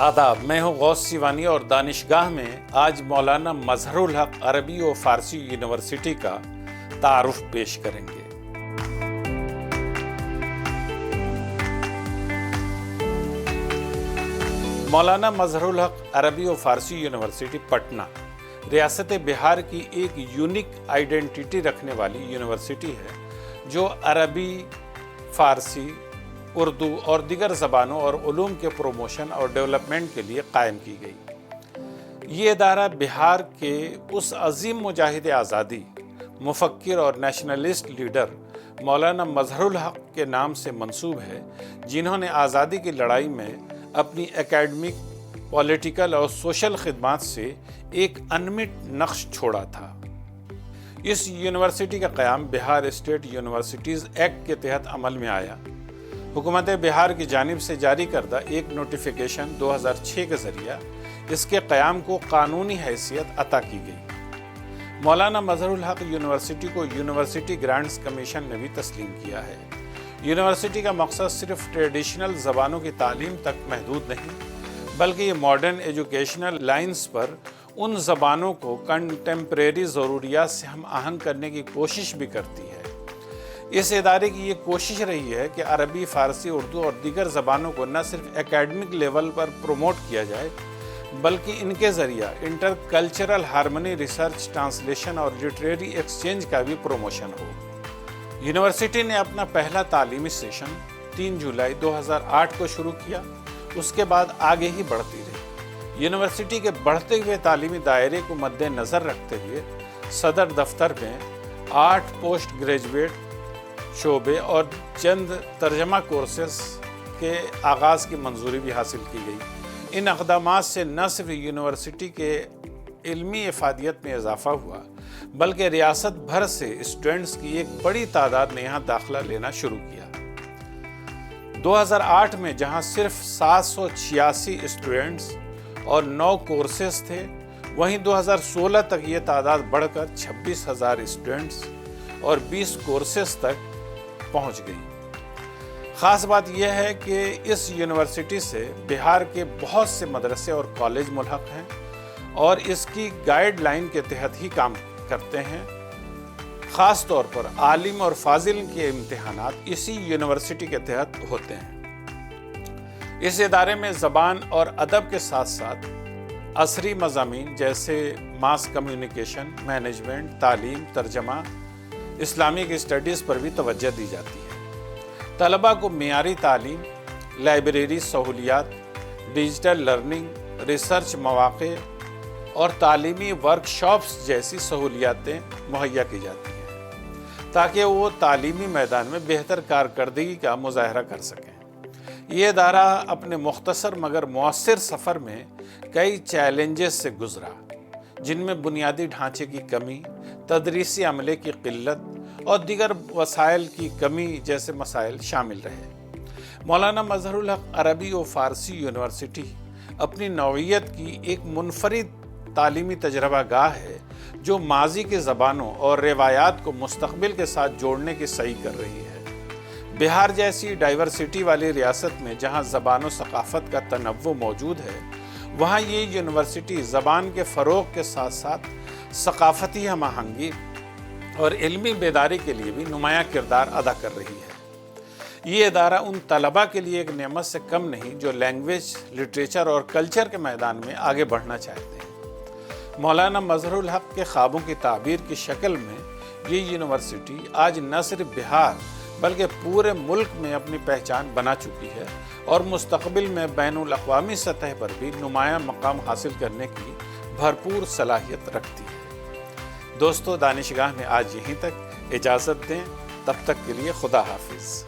آداب، میں ہوں غوث سیوانی اور دانشگاہ میں آج مولانا مظہر الحق عربی و فارسی یونیورسٹی کا تعارف پیش کریں گے۔ مولانا مظہر الحق عربی و فارسی یونیورسٹی پٹنہ ریاست بہار کی ایک یونیک آئیڈینٹی رکھنے والی یونیورسٹی ہے جو عربی، فارسی، اردو اور دیگر زبانوں اور علوم کے پروموشن اور ڈیولپمنٹ کے لیے قائم کی گئی۔ یہ ادارہ بہار کے اس عظیم مجاہد آزادی، مفکر اور نیشنلسٹ لیڈر مولانا مظہر الحق کے نام سے منسوب ہے، جنہوں نے آزادی کی لڑائی میں اپنی اکیڈمک، پولیٹیکل اور سوشل خدمات سے ایک انمٹ نقش چھوڑا تھا۔ اس یونیورسٹی کا قیام بہار اسٹیٹ یونیورسٹیز ایکٹ کے تحت عمل میں آیا۔ حکومت بہار کی جانب سے جاری کردہ ایک نوٹیفیکیشن 2006 کے ذریعہ اس کے قیام کو قانونی حیثیت عطا کی گئی۔ مولانا مظہر الحق یونیورسٹی کو یونیورسٹی گرانٹس کمیشن نے بھی تسلیم کیا ہے۔ یونیورسٹی کا مقصد صرف ٹریڈیشنل زبانوں کی تعلیم تک محدود نہیں، بلکہ یہ ماڈرن ایجوکیشنل لائنز پر ان زبانوں کو کنٹمپریری ضروریات سے ہم آہنگ کرنے کی کوشش بھی کرتی ہے۔ اس ادارے کی یہ کوشش رہی ہے کہ عربی، فارسی، اردو اور دیگر زبانوں کو نہ صرف اکیڈمک لیول پر پروموٹ کیا جائے، بلکہ ان کے ذریعہ intercultural harmony, research, translation اور لٹریری ایکسچینج کا بھی پروموشن ہو۔ یونیورسٹی نے اپنا پہلا تعلیمی سیشن 3 جولائی 2008 کو شروع کیا، اس کے بعد آگے ہی بڑھتی رہی۔ یونیورسٹی کے بڑھتے ہوئے تعلیمی دائرے کو مد نظر رکھتے ہوئے صدر دفتر میں 8 پوسٹ گریجویٹ شعبے اور چند ترجمہ کورسز کے آغاز کی منظوری بھی حاصل کی گئی۔ ان اقدامات سے نہ صرف یونیورسٹی کے علمی افادیت میں اضافہ ہوا، بلکہ ریاست بھر سے اسٹوڈنٹس کی ایک بڑی تعداد نے یہاں داخلہ لینا شروع کیا۔ 2008 میں جہاں صرف 786 اسٹوڈنٹس اور 9 کورسز تھے، وہیں 2016 تک یہ تعداد بڑھ کر 26,000 اسٹوڈنٹس اور 20 کورسز تک پہنچ گئی۔ خاص بات یہ ہے کہ اس یونیورسٹی سے بہار کے بہت سے مدرسے اور کالج ملحق ہیں اور اس کی گائیڈ لائن کے تحت ہی کام کرتے ہیں۔ خاص طور پر عالم اور فاضل کے امتحانات اسی یونیورسٹی کے تحت ہوتے ہیں۔ اس ادارے میں زبان اور ادب کے ساتھ ساتھ عصری مضامین جیسے ماس کمیونیکیشن، مینجمنٹ، تعلیم، ترجمہ، اسلامک اسٹڈیز پر بھی توجہ دی جاتی ہے۔ طلباء کو معیاری تعلیم، لائبریری سہولیات، ڈیجیٹل لرننگ، ریسرچ مواقع اور تعلیمی ورکشاپس جیسی سہولیاتیں مہیا کی جاتی ہیں تاکہ وہ تعلیمی میدان میں بہتر کارکردگی کا مظاہرہ کر سکیں۔ یہ ادارہ اپنے مختصر مگر مؤثر سفر میں کئی چیلنجز سے گزرا، جن میں بنیادی ڈھانچے کی کمی، تدریسی عملے کی قلت اور دیگر وسائل کی کمی جیسے مسائل شامل رہے۔ مولانا مظہر الحق عربی و فارسی یونیورسٹی اپنی نوعیت کی ایک منفرد تعلیمی تجربہ گاہ ہے جو ماضی کی زبانوں اور روایات کو مستقبل کے ساتھ جوڑنے کی سعی کر رہی ہے۔ بہار جیسی ڈائیورسٹی والی ریاست میں جہاں زبان و ثقافت کا تنوع موجود ہے، وہاں یہ یونیورسٹی زبان کے فروغ کے ساتھ ساتھ ثقافتی ہم آہنگی اور علمی بیداری کے لیے بھی نمایاں کردار ادا کر رہی ہے۔ یہ ادارہ ان طلباء کے لیے ایک نعمت سے کم نہیں جو لینگویج، لٹریچر اور کلچر کے میدان میں آگے بڑھنا چاہتے ہیں۔ مولانا مظہر الحق کے خوابوں کی تعبیر کی شکل میں یہ یونیورسٹی آج نہ صرف بہار بلکہ پورے ملک میں اپنی پہچان بنا چکی ہے اور مستقبل میں بین الاقوامی سطح پر بھی نمایاں مقام حاصل کرنے کی بھرپور صلاحیت رکھتی ہے۔ دوستو، دانشگاہ میں آج یہیں تک، اجازت دیں، تب تک کے لیے خدا حافظ۔